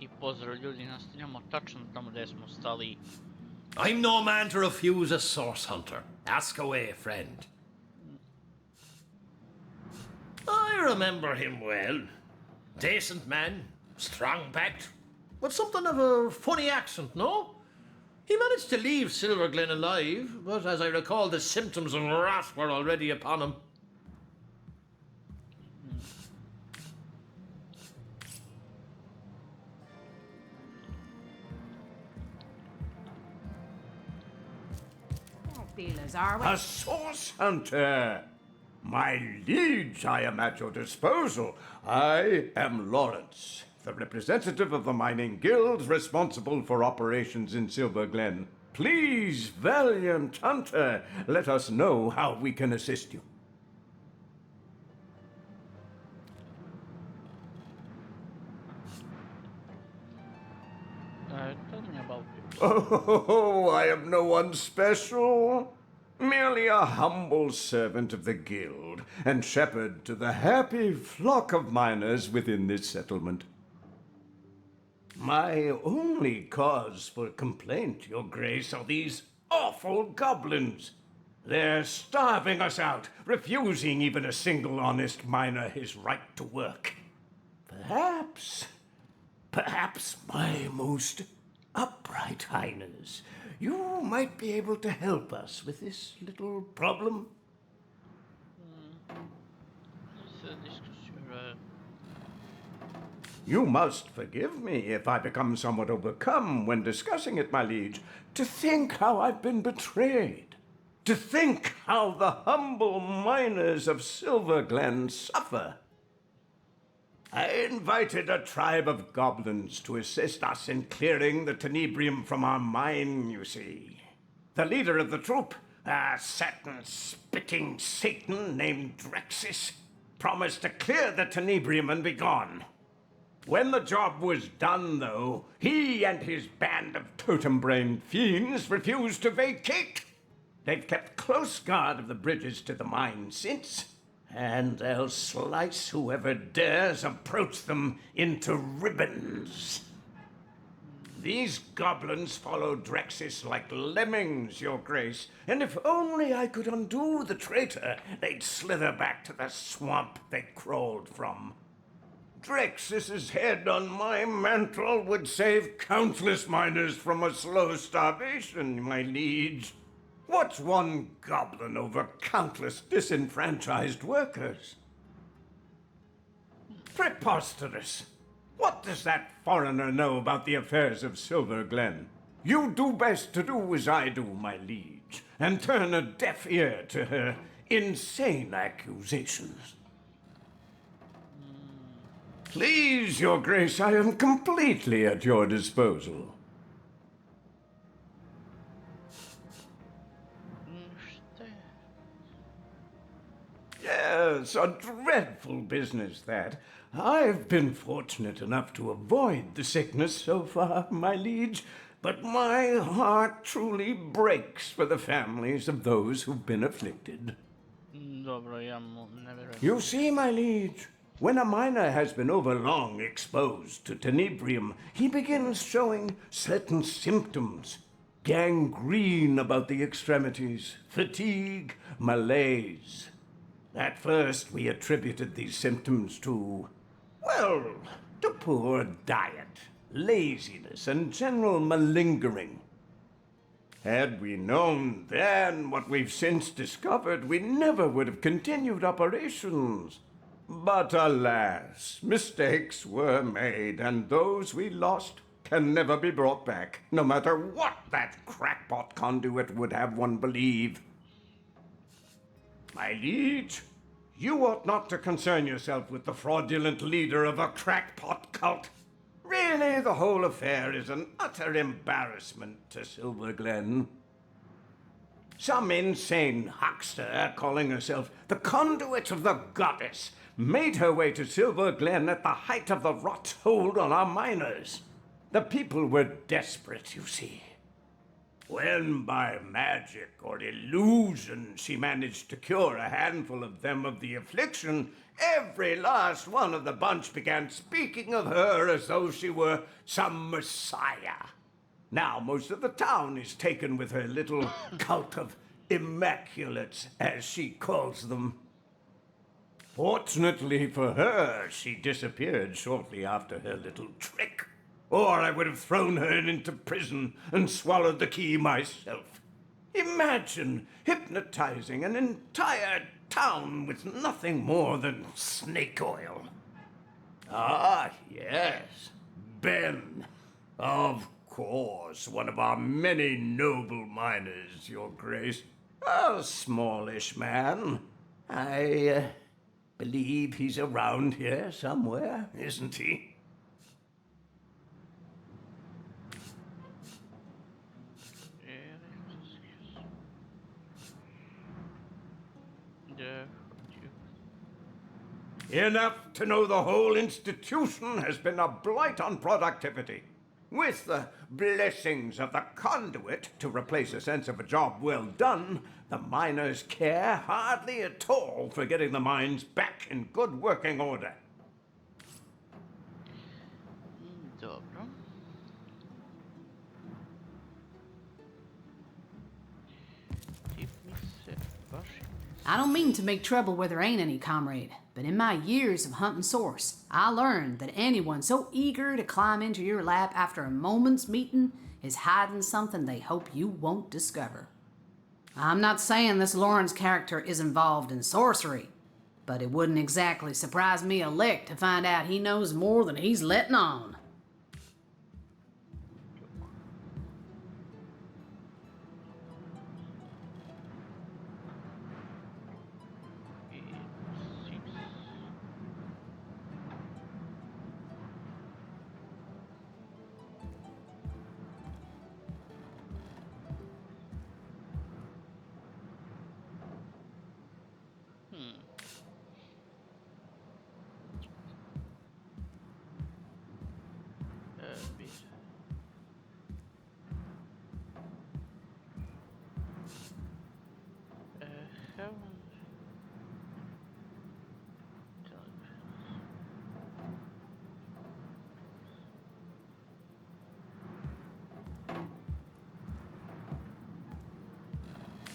I pozdrav ljudi, nastavljamo tačno tamo gdje smo stali. I'm no man to refuse a source hunter. Ask away, friend. I remember him well. Decent man, strong-backed, with something of a funny accent, no? He managed to leave Silver Glen alive, but as I recall, the symptoms of wrath were already upon him. Feelers, are we? A source hunter! My liege, I am at your disposal. I am Lawrence, the representative of the mining guild responsible for operations in Silver Glen. Please, valiant hunter, let us know how we can assist you. Tell me about it. Oh, I am no one special. Merely a humble servant of the guild and shepherd to the happy flock of miners within this settlement. My only cause for complaint, Your Grace, are these awful goblins. They're starving us out, refusing even a single honest miner his right to work. Perhaps, my most upright highness, you might be able to help us with this little problem. You must forgive me if I become somewhat overcome when discussing it, my liege. To think how I've been betrayed. To think how the humble miners of Silver Glen suffer. I invited a tribe of goblins to assist us in clearing the tenebrium from our mine, you see. The leader of the troop, a satin-spitting Satan named Drexis, promised to clear the tenebrium and be gone. When the job was done, though, he and his band of totem-brained fiends refused to vacate. They've kept close guard of the bridges to the mine since, and they'll slice whoever dares approach them into ribbons. These goblins follow Drexis like lemmings, Your Grace, and if only I could undo the traitor, they'd slither back to the swamp they crawled from. Drexis's head on my mantle would save countless miners from a slow starvation, my liege. What's one goblin over countless disenfranchised workers? Preposterous! What does that foreigner know about the affairs of Silver Glen? You do best to do as I do, my liege, and turn a deaf ear to her insane accusations. Please, Your Grace, I am completely at your disposal. Yes, a dreadful business, that. I've been fortunate enough to avoid the sickness so far, my liege, but my heart truly breaks for the families of those who've been afflicted. Dobro, ja ne vjerujem. You see, my liege, when a miner has been overlong exposed to tenebrium, he begins showing certain symptoms. Gangrene about the extremities, fatigue, malaise. At first, we attributed these symptoms to, well, to poor diet, laziness, and general malingering. Had we known then what we've since discovered, we never would have continued operations. But alas, mistakes were made, and those we lost can never be brought back, no matter what that crackpot conduit would have one believe. My liege, you ought not to concern yourself with the fraudulent leader of a crackpot cult. Really, the whole affair is an utter embarrassment to Silver Glen. Some insane huckster calling herself the conduit of the goddess made her way to Silver Glen at the height of the rot hold on our miners. The people were desperate, you see. When by magic or illusion she managed to cure a handful of them of the affliction, every last one of the bunch began speaking of her as though she were some messiah. Now most of the town is taken with her little cult of immaculates, as she calls them. Fortunately for her, she disappeared shortly after her little trick. Or I would have thrown her into prison and swallowed the key myself. Imagine hypnotizing an entire town with nothing more than snake oil. Ah, yes, Ben. Of course, one of our many noble miners, Your Grace. A smallish man. I believe he's around here somewhere, isn't he? Enough to know the whole institution has been a blight on productivity. With the blessings of the conduit to replace a sense of a job well done, the miners care hardly at all for getting the mines back in good working order. Dobro. Tip mi se baš... I don't mean to make trouble where there ain't any, comrade, but in my years of hunting source, I learned that anyone so eager to climb into your lap after a moment's meeting is hiding something they hope you won't discover. I'm not saying this Lawrence character is involved in sorcery, but it wouldn't exactly surprise me a lick to find out he knows more than he's letting on.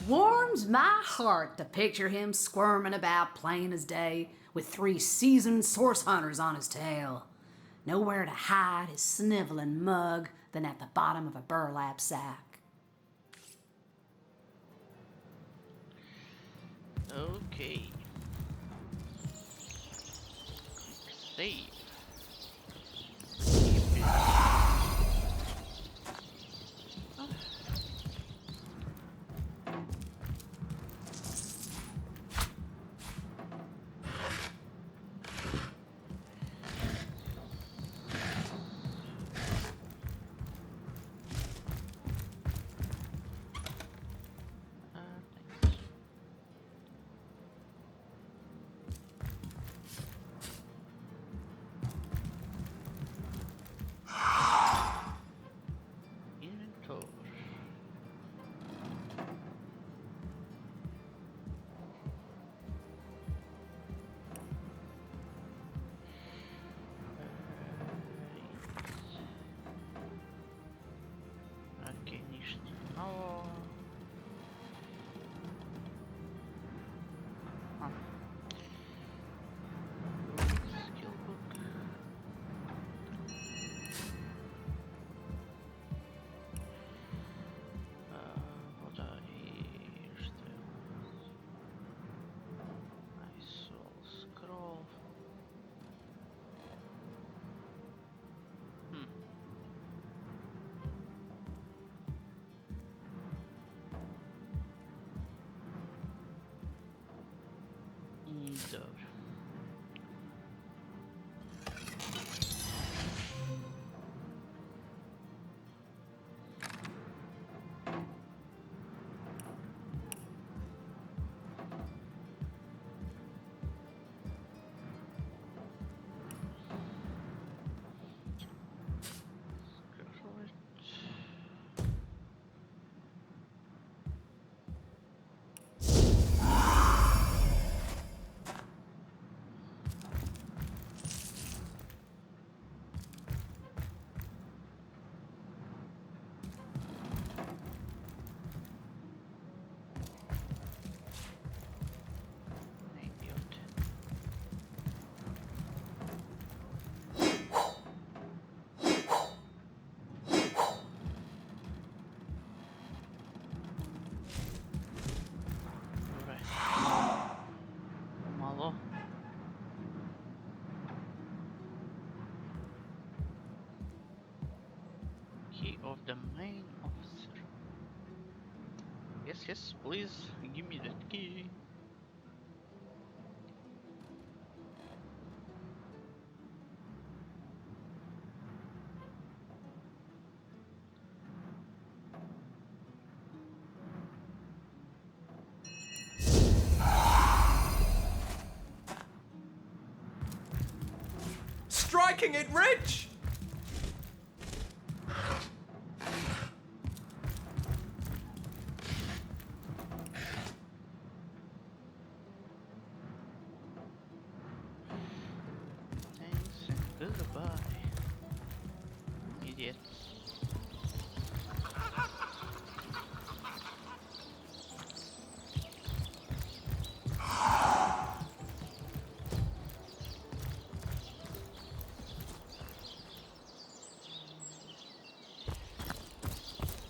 Warms my heart to picture him squirming about plain as day with 3 seasoned source hunters on his tail. Nowhere to hide his sniveling mug than at the bottom of a burlap sack. Okay. Save. key of the main officer. Yes, yes, please, give me that key. Striking it rich! Thanks and goodbye, idiots.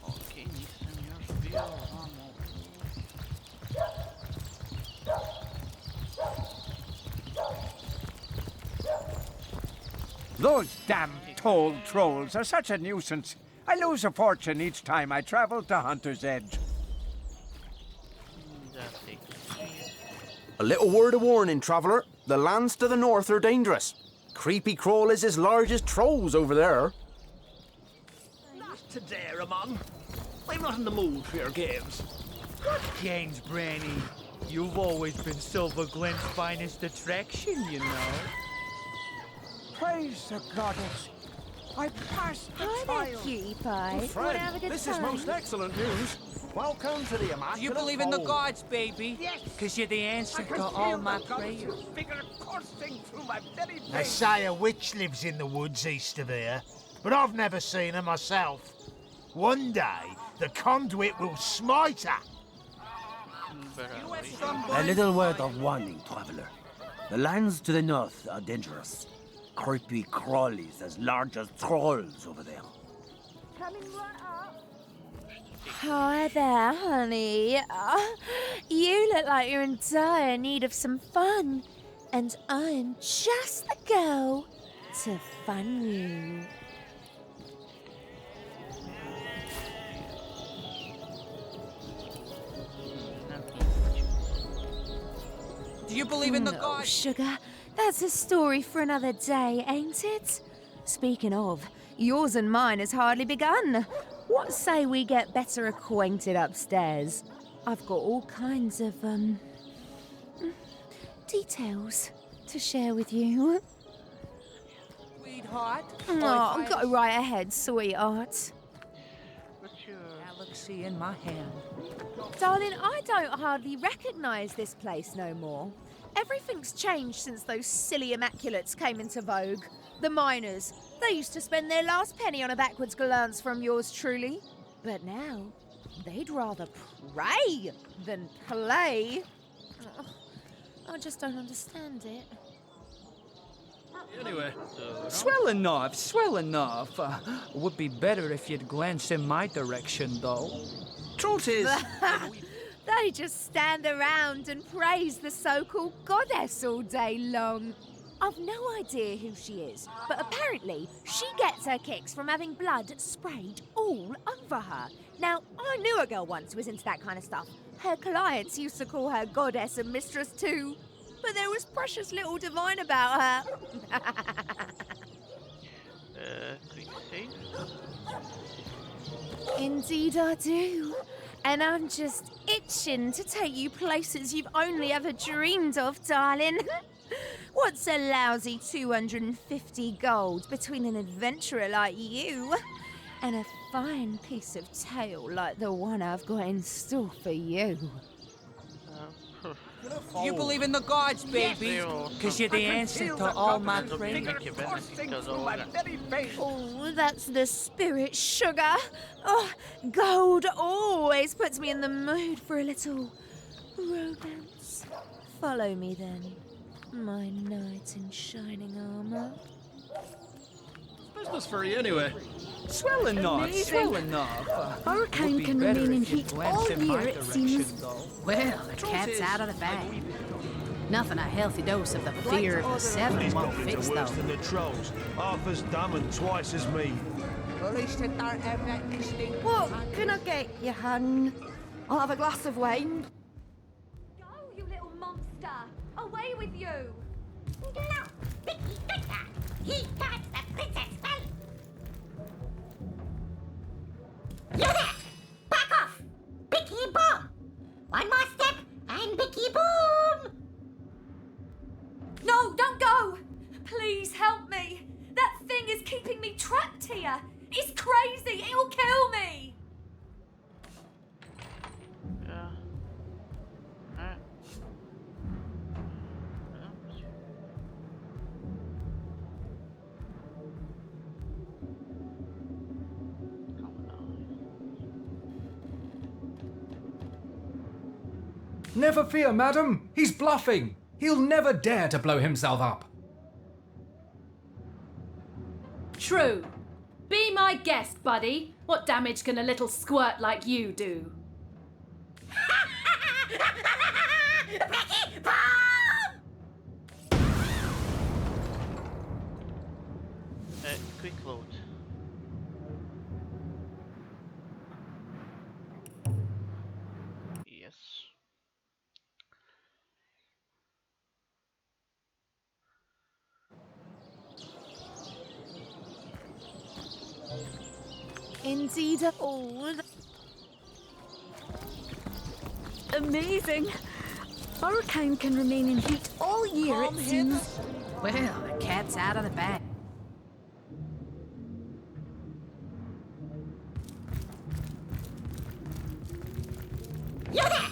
Okay, Nissan, your bill, Those damn toll trolls are such a nuisance. I lose a fortune each time I travel to Hunter's Edge. A little word of warning, traveller. The lands to the north are dangerous. Creepy crawlers as large as trolls over there. Not today, Ramon. I'm not in the mood for your games. What games, Branny? You've always been Silver Glen's finest attraction, you know. Praise the goddess. I passed the Hi there, trial. cutie pie. Wanna have a good this time? is most excellent news. Welcome to the Immaculate Do you believe in the Bowl. gods, baby? Yes. Because you're the answer I can to feel all the my goddess's prayers. finger coursing through my very They veins. say a witch lives in the woods east of here, but I've never seen her myself. One day, the conduit will smite her. A little word of warning, traveler. The lands to the north are dangerous. Creepy crawlies as large as trolls over there. Coming right up. Hi there, honey. You look like you're in dire need of some fun, and I'm just the girl to fun you. Do you believe in the No, gods? sugar. That's a story for another day, ain't it? Speaking of, yours and mine has hardly begun. What say we get better acquainted upstairs? I've got all kinds of, details to share with you. Sweetheart? Oh, go right ahead, sweetheart. Galaxy in my hand. Darling, I don't hardly recognise this place no more. Everything's changed since those silly Immaculates came into vogue. The miners, they used to spend their last penny on a backwards glance from yours truly. But now, they'd rather pray than play. Ugh, I just don't understand it. Anyway, Swell enough, swell enough. Would be better if you'd glance in my direction, though. Truth is, They just stand around and praise the so-called goddess all day long. I've no idea who she is, but apparently she gets her kicks from having blood sprayed all over her. Now, I knew a girl once who was into that kind of stuff. Her clients used to call her goddess and mistress too, but there was precious little divine about her. Quick save. Indeed I do. And I'm just itching to take you places you've only ever dreamed of, darling. What's a lousy 250 gold between an adventurer like you and a fine piece of tale like the one I've got in store for you? Do you believe in the gods, baby? Because you're the answer to all my prayers. Oh, that's the spirit, sugar. Oh, gold always puts me in the mood for a little romance. Follow me then, my knight in shining armor. business for you anyway. Swell enough, swell enough. Hurricane Would be can better remain in if you heat glanced all in my year, it direction, seems. though. Well, the cat's out of the bag. Nothing a healthy dose of the fear of the seven He's won't got into fix, worse though. than the trolls. Half as dumb and twice as mean. What can I get you, hun? I'll have a glass of wine. Go, you little monster! Away with you! No, Vicky Victor. He got the princess well. You there! Back off! Vicky bomb! One more step and Vicky boom! No, don't go! Please help me! That thing is keeping me trapped here! It's crazy! It'll kill me! Yeah. Alright. Never fear, madam. He's bluffing. He'll never dare to blow himself up. True. Be my guest, buddy. What damage can a little squirt like you do? Vicky bomb! Quick load. Yes. Indeed, old. Amazing. Our kind can remain in heat all year, it seems. Well, the cat's out of the bag. You there!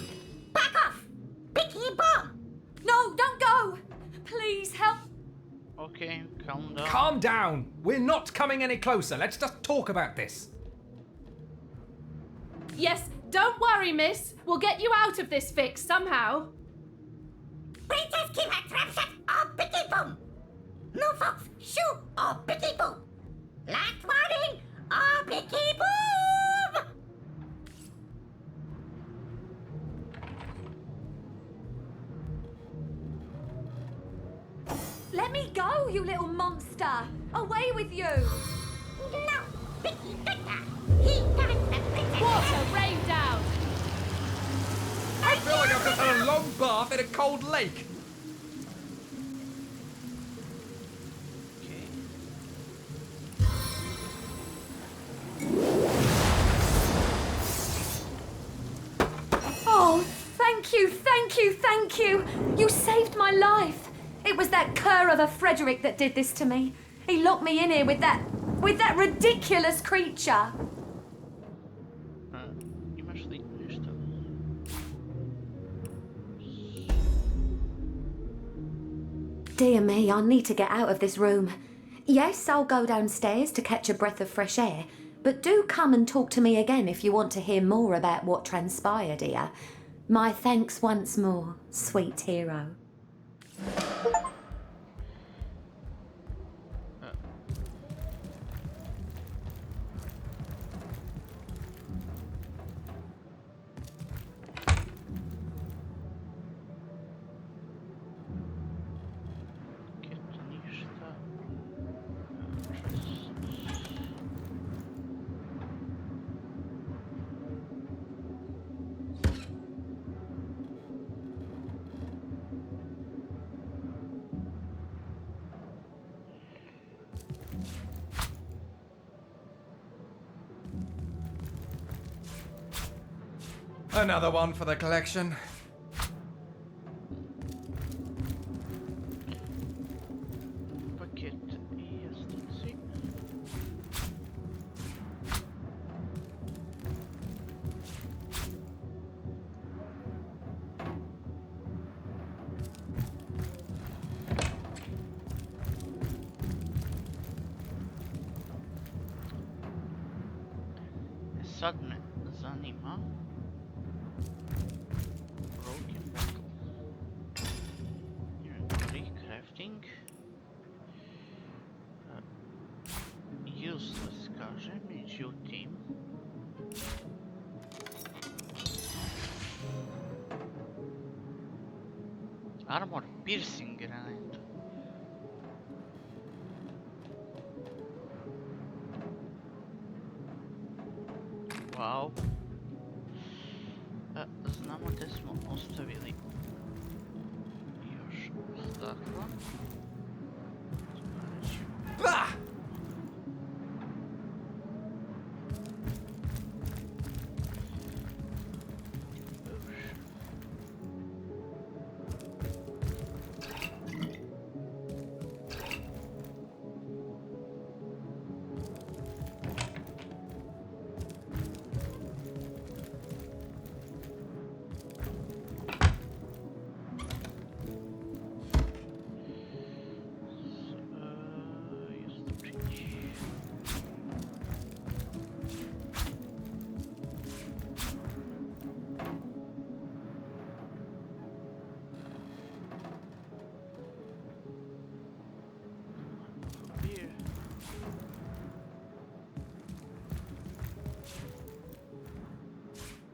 Back off! Vicky bomb! No, don't go! Please help! Okay, calm down. Calm down. We're not coming any closer. Let's just talk about this. Yes, don't worry, miss. We'll get you out of this fix somehow. Princess keep her trap shut or Vicky boom! No fox, shoe or Vicky boom! Last warning or Vicky boom! Let me go, you little monster! Away with you! No, Vicky Victor. He got the princess. Water, rain down! I feel like I've just had a long bath in a cold lake. Oh, thank you, thank you, thank you! You saved my life! It was that cur of a Frederick that did this to me. He locked me in here with that ridiculous creature. Dear me, I need to get out of this room. Yes, I'll go downstairs to catch a breath of fresh air, but do come and talk to me again if you want to hear more about what transpired here. My thanks once more, sweet hero. Another one for the collection. Paket jest. Sad me zanima. Broken bottle. Inventory, crafting. Useless, kaže, međutim. Armor piercing granite. Wow. Znamo da smo ostavili još stakla. Bah!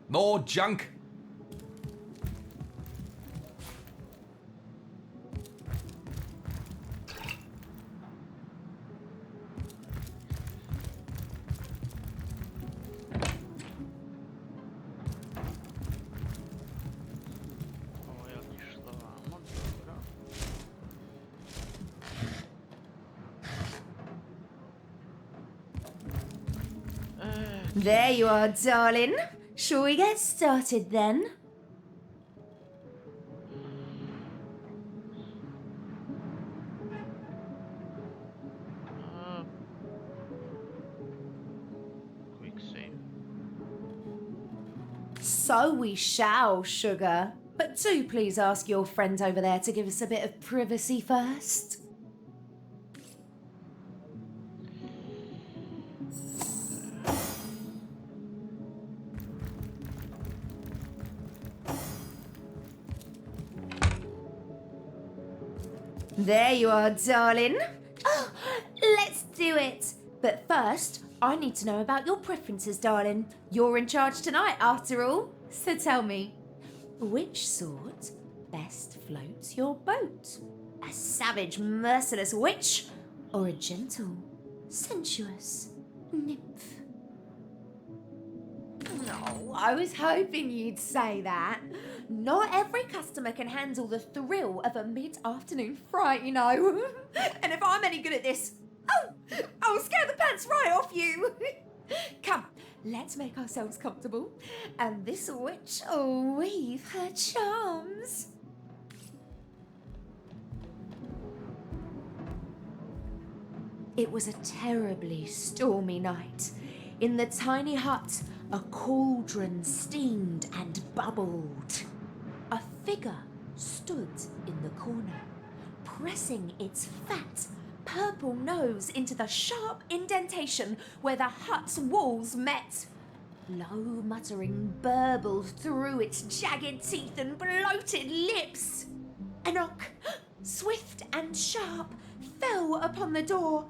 More junk. There you are, darling. Shall we get started then? Quick save. So we shall, sugar. But do please ask your friend over there to give us a bit of privacy first. There you are, darling. Oh, let's do it. But first, I need to know about your preferences, darling. You're in charge tonight, after all. So tell me, which sort best floats your boat? A savage, merciless witch, or a gentle, sensuous nymph? No, I was hoping you'd say that. Not every customer can handle the thrill of a mid-afternoon fright, you know. And if I'm any good at this, I'll scare the pants right off you. Come, let's make ourselves comfortable. And this witch will weave her charms. It was a terribly stormy night. In the tiny hut, a cauldron steamed and bubbled. A figure stood in the corner, pressing its fat, purple nose into the sharp indentation where the hut's walls met. Low muttering burbled through its jagged teeth and bloated lips. A knock, swift and sharp, fell upon the door.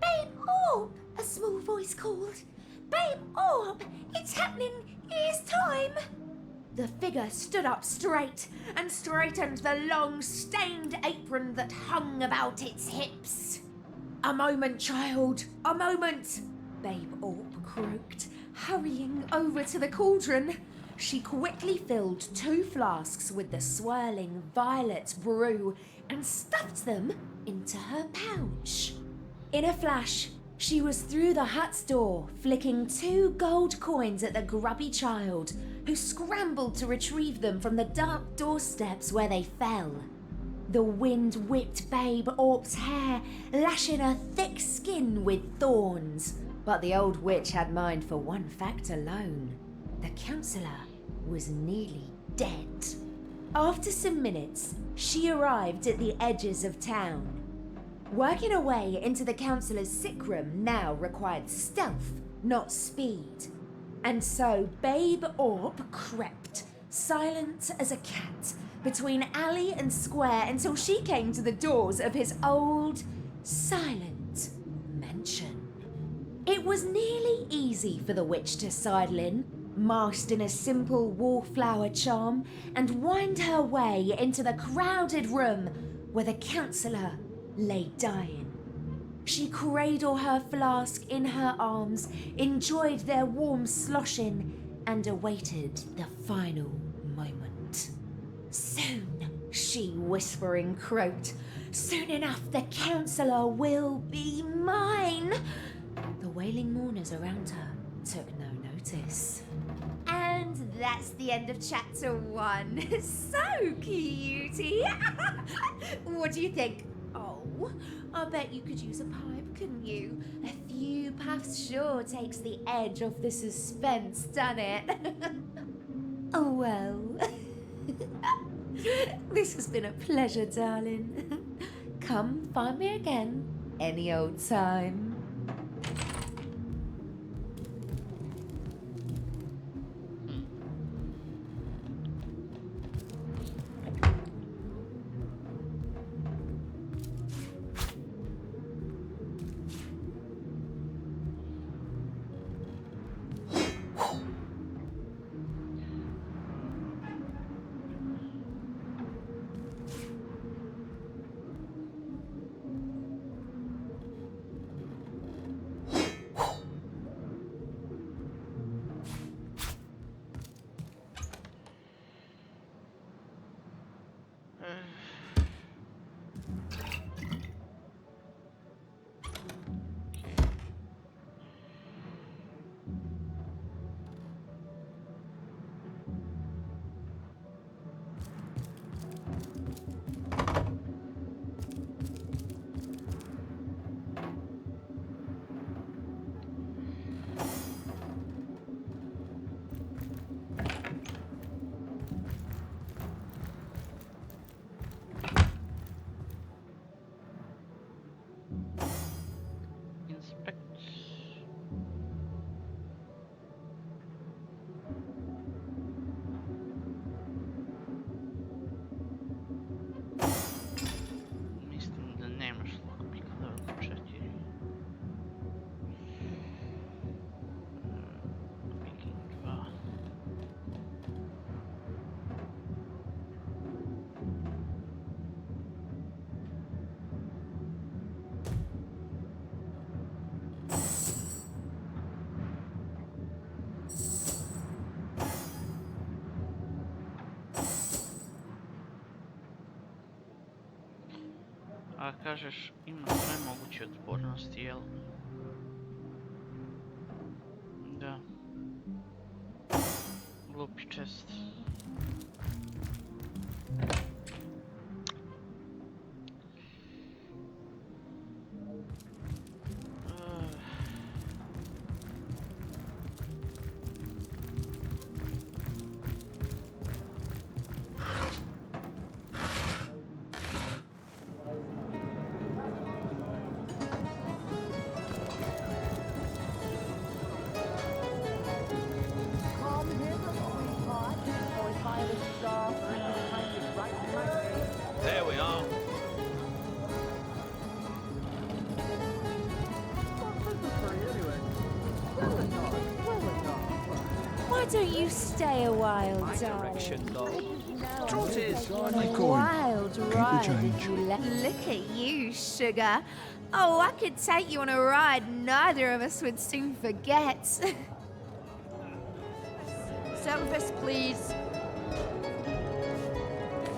"Babe Orb," a small voice called. "Babe Orb, it's happening, it's time." The figure stood up straight and straightened the long, stained apron that hung about its hips. "A moment, child, a moment," Babe Orb croaked, hurrying over to the cauldron. She quickly filled 2 flasks with the swirling violet brew and stuffed them into her pouch. In a flash, she was through the hut's door, flicking 2 gold coins at the grubby child, who scrambled to retrieve them from the dark doorsteps where they fell. The wind whipped Babe Orb's hair, lashing her thick skin with thorns. But the old witch had mind for one fact alone. The counsellor was nearly dead. After some minutes, she arrived at the edges of town. Working her way into the counsellor's sick room now required stealth, not speed. And so Babe Orb crept, silent as a cat, between alley and square until she came to the doors of his old, silent mansion. It was nearly easy for the witch to sidle in. masked in a simple wallflower charm, and wind her way into the crowded room where the counsellor lay dying. She cradled her flask in her arms, enjoyed their warm sloshing, and awaited the final moment. Soon, she whispering croaked, soon enough the counsellor will be mine. The wailing mourners around her took no notice. And that's the end of chapter 1. So cutie. What do you think? Oh, I bet you could use a pipe, couldn't you? A few puffs sure takes the edge off the suspense, doesn't it? Oh well. This has been a pleasure, darling. Come find me again any old time. A kažeš ima sve moguće otpornosti, jel? Da. Glupi čest. There we are. Why don't you stay a while, darling? Truth is, A wild ride if you look at you, sugar. Oh, I could take you on a ride neither of us would soon forget. Service, please.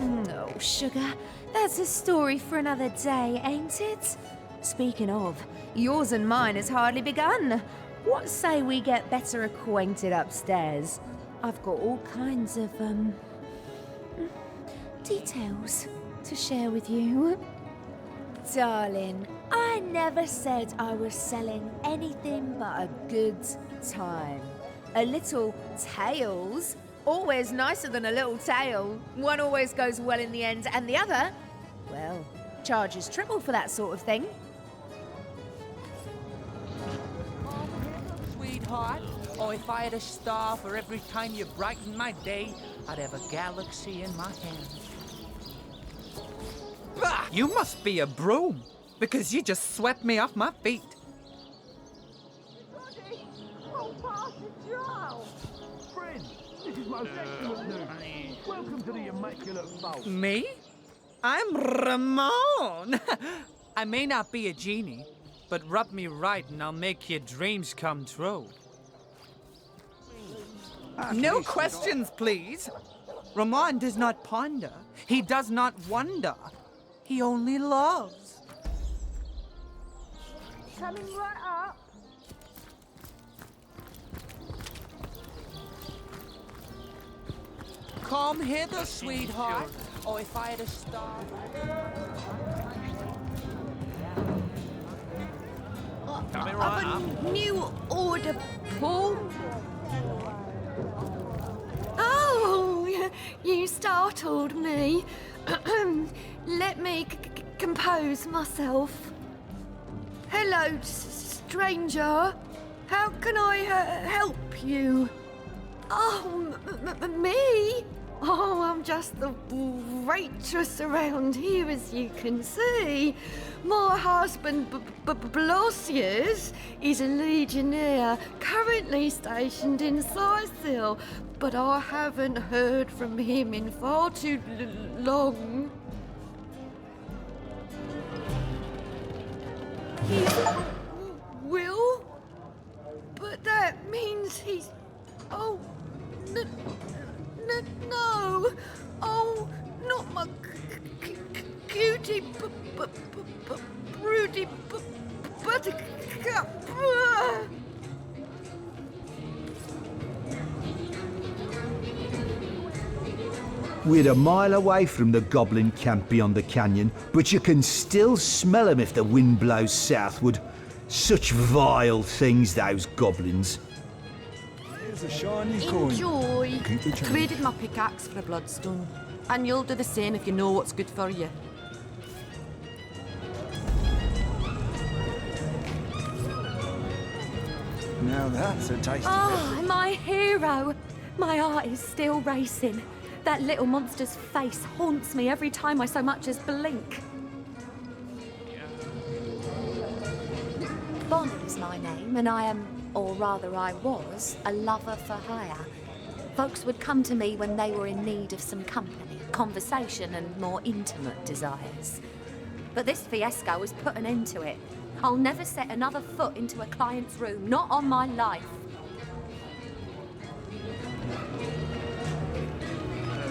No, sugar. That's a story for another day, ain't it? Speaking of, yours and mine has hardly begun. What say we get better acquainted upstairs? I've got all kinds of, details to share with you. Darling, I never said I was selling anything but a good time. A little tales, always nicer than a little tale. One always goes well in the end, and the other, well, charges triple for that sort of thing. Sweetheart, oh, if I had a star for every time you brighten my day, I'd have a galaxy in my hand. Bah! You must be a broom, because you just swept me off my feet. friend. This is most excellent news. Welcome to the Immaculate Vault. Me? I'm Ramon. I may not be a genie, but rub me right and I'll make your dreams come true. No questions, please. Ramon does not ponder. He does not wonder. He only loves. Coming right up. Come hither, sweetheart. Oh, if I had a star. Coming right up. A new order, Paul. Oh, you startled me. Let me compose myself. Hello, stranger. How can I help you? Oh, me? Oh, I'm just the waitress around here, as you can see. My husband, Blosius, is a legionnaire currently stationed in Sicil, but I haven't heard from him in far too long. He will? But that means he's... Oh, no. Oh, not my cutie, broody buttercup. We're a mile away from the goblin camp beyond the canyon, but you can still smell them if the wind blows southward. Such vile things, those goblins. Here's a shiny coin. Enjoy. Keep the change. Traded my pickaxe for a bloodstone. And you'll do the same if you know what's good for you. Now that's a tasty Oh, my hero! My heart is still racing. That little monster's face haunts me every time I so much as blink. Bond is my name, and I am, or rather I was, a lover for hire. Folks would come to me when they were in need of some company, conversation, and more intimate desires. But this fiasco has put an end to it. I'll never set another foot into a client's room, not on my life.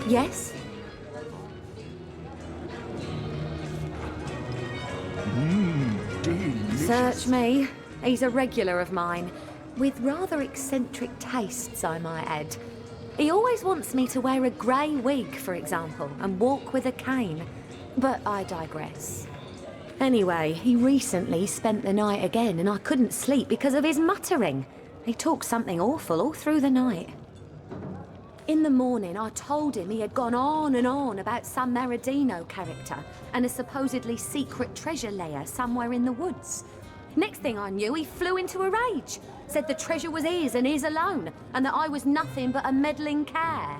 Yes? delicious. Search me. He's a regular of mine, with rather eccentric tastes, I might add. He always wants me to wear a grey wig, for example, and walk with a cane. But I digress. Anyway, he recently spent the night again, and I couldn't sleep because of his muttering. He talked something awful all through the night. In the morning, I told him he had gone on and on about some Meridino character and a supposedly secret treasure lair somewhere in the woods. Next thing I knew, he flew into a rage, said the treasure was his and his alone, and that I was nothing but a meddling care.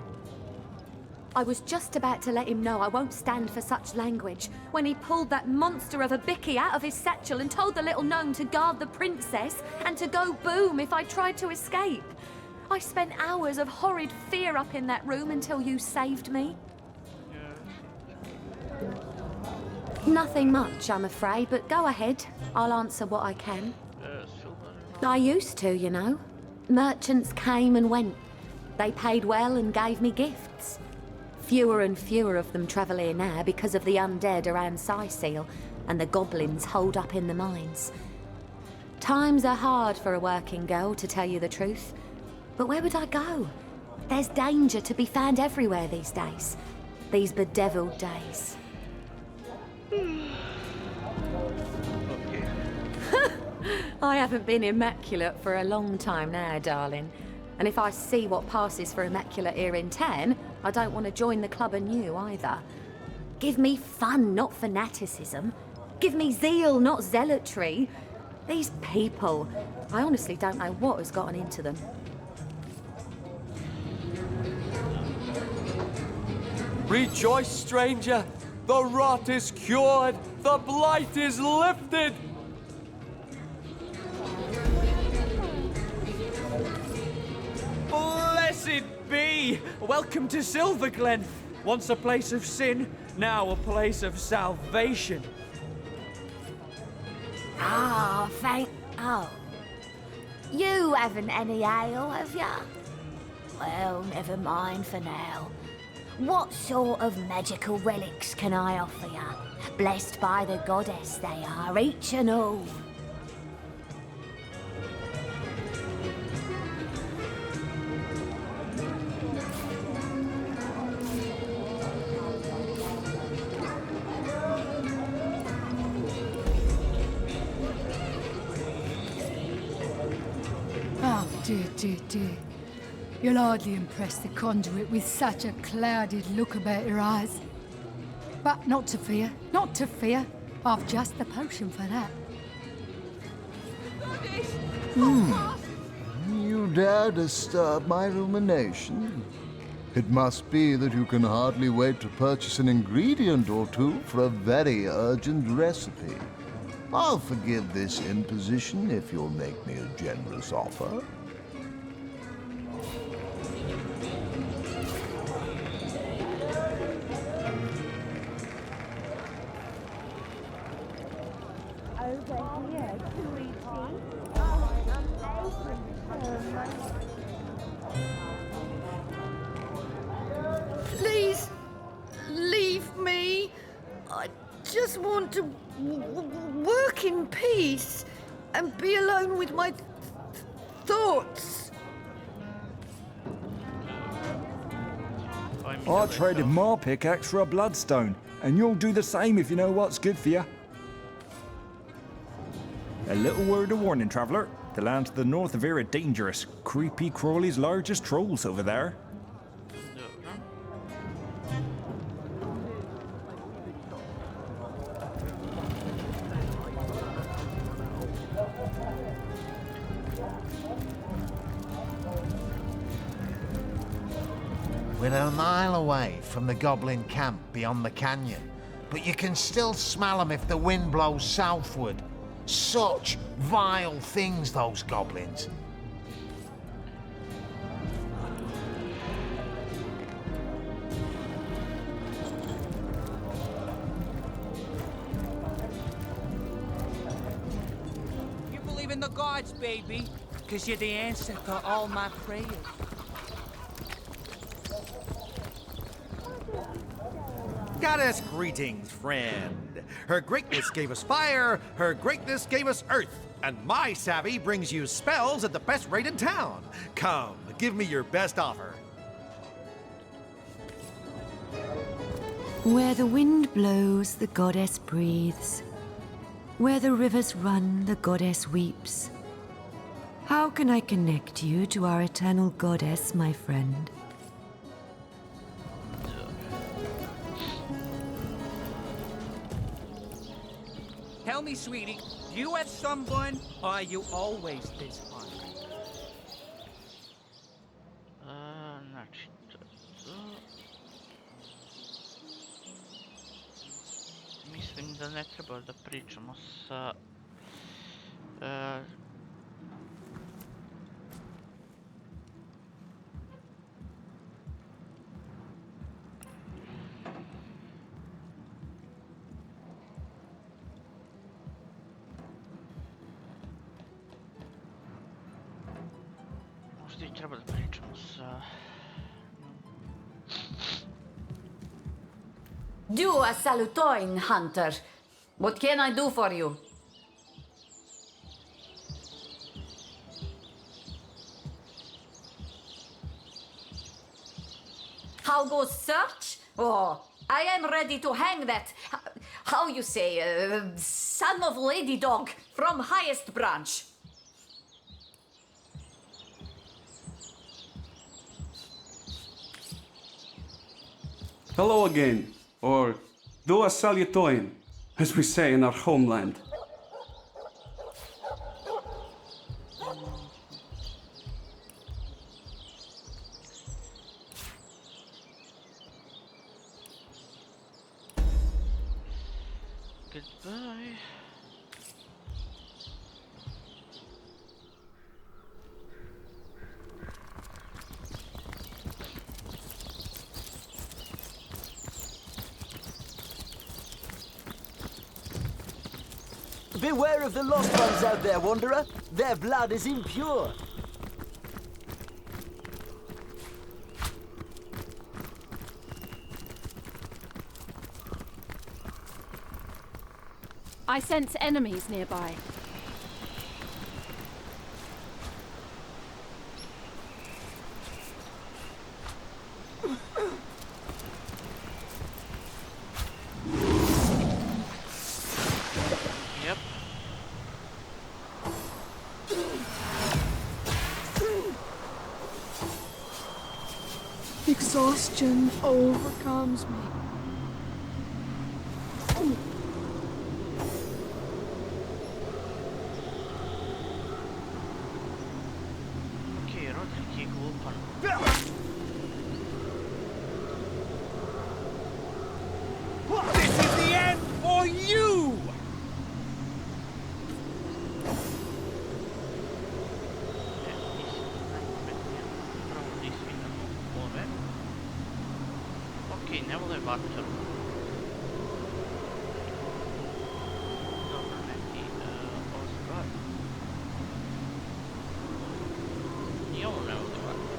I was just about to let him know I won't stand for such language when he pulled that monster of a bicky out of his satchel and told the little gnome to guard the princess and to go boom if I tried to escape. I spent hours of horrid fear up in that room until you saved me. Nothing much, I'm afraid, but go ahead. I'll answer what I can. I used to, you know. Merchants came and went. They paid well and gave me gifts. Fewer and fewer of them travel here now because of the undead around Sicil and the goblins holed up in the mines. Times are hard for a working girl, to tell you the truth. But where would I go? There's danger to be found everywhere these days. These bedeviled days. I haven't been immaculate for a long time now, darling. And if I see what passes for immaculate here in town, I don't want to join the club anew either. Give me fun, not fanaticism. Give me zeal, not zealotry. These people, I honestly don't know what has gotten into them. Rejoice, stranger! The rot is cured! The blight is lifted! Blessed Welcome to Silverglen. Once a place of sin, now a place of salvation. Ah, Oh. You haven't any ale, have ya? Well, never mind for now. What sort of magical relics can I offer ya? Blessed by the goddess they are, each and all. Oh, dear, dear, dear. You'll hardly impress the conduit with such a clouded look about your eyes. But not to fear, not to fear. I've just the potion for that. You dare disturb my rumination? It must be that you can hardly wait to purchase an ingredient or two for a very urgent recipe. I'll forgive this imposition if you'll make me a generous offer. Please, leave me. I just want to work in peace and be alone with my thoughts. I traded my pickaxe for a bloodstone, and you'll do the same if you know what's good for you. A little word of warning, traveller. The lands to the north are very dangerous. Creepy crawlies large as trolls over there. We're a mile away from the goblin camp beyond the canyon, but you can still smell them if the wind blows southward. Such vile things, those goblins. You believe in the gods, baby, because you're the answer to all my prayers. Goddess greetings, friend. Her greatness gave us fire, her greatness gave us earth, and my savvy brings you spells at the best rate in town. Come, give me your best offer. Where the wind blows, the goddess breathes. Where the rivers run, the goddess weeps. How can I connect you to our eternal goddess, my friend? Tell me, sweetie, do you have someone, or are you always this one? Znači, to je to. Mislim da ne treba da pričamo sa... Možda i treba da pričamo sa... Do a salutoin, Hunter. What can I do for you? How goes search? Oh, I am ready to hang that, how you say, son of Lady Dog from highest branch. Hello again, or do a salutoin, as we say in our homeland. Goodbye. Beware of the lost ones out there, wanderer. Their blood is impure. I sense enemies nearby. Yep. Exhaustion overcomes me. Okej, rotkliknij głupan. This is the end for you! Okej, ne vole vatru. Dobro, neki ozbroj. Ni ovo ne vole vatru.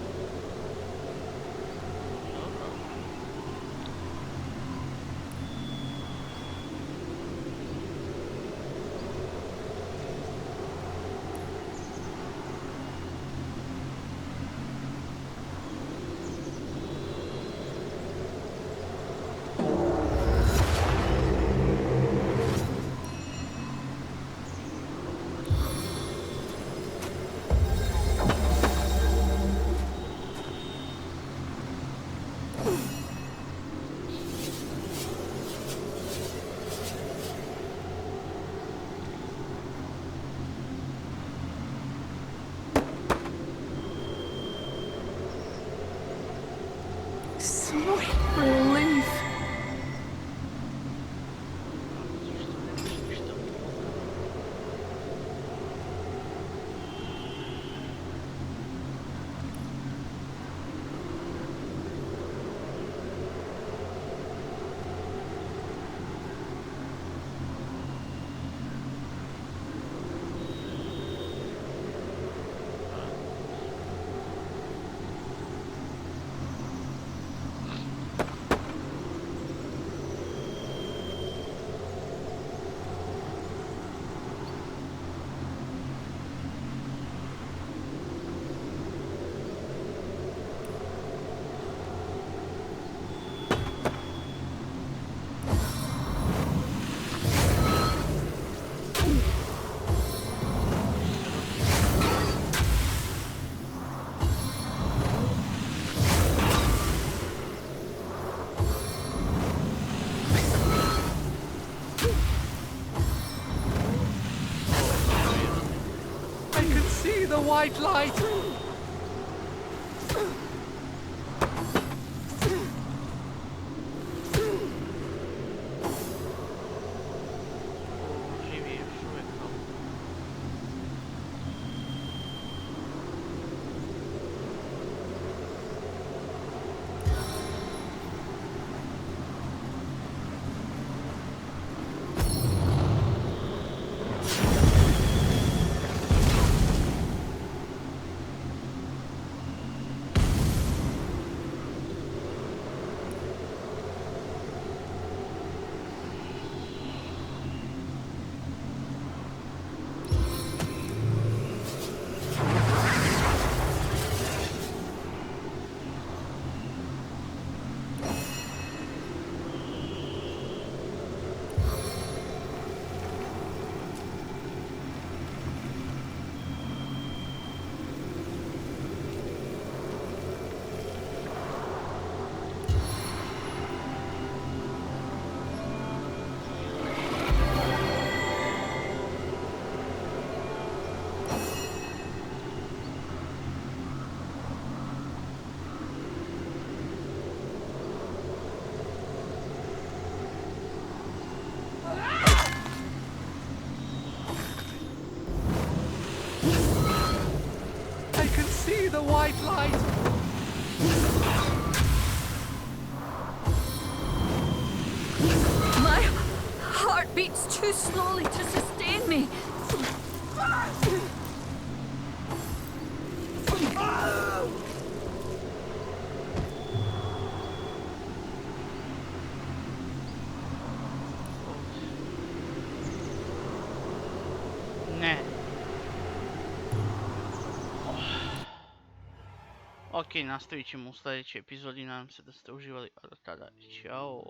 Dobro. Sweet relief. I can see the white light! Živi još uvijek to. I can see the white light! My heart beats too slowly to sustain me. me! Ne. Ok, nastavit ćemo u sljedećoj epizodi, nadam se da ste uživali, a do tada, čao.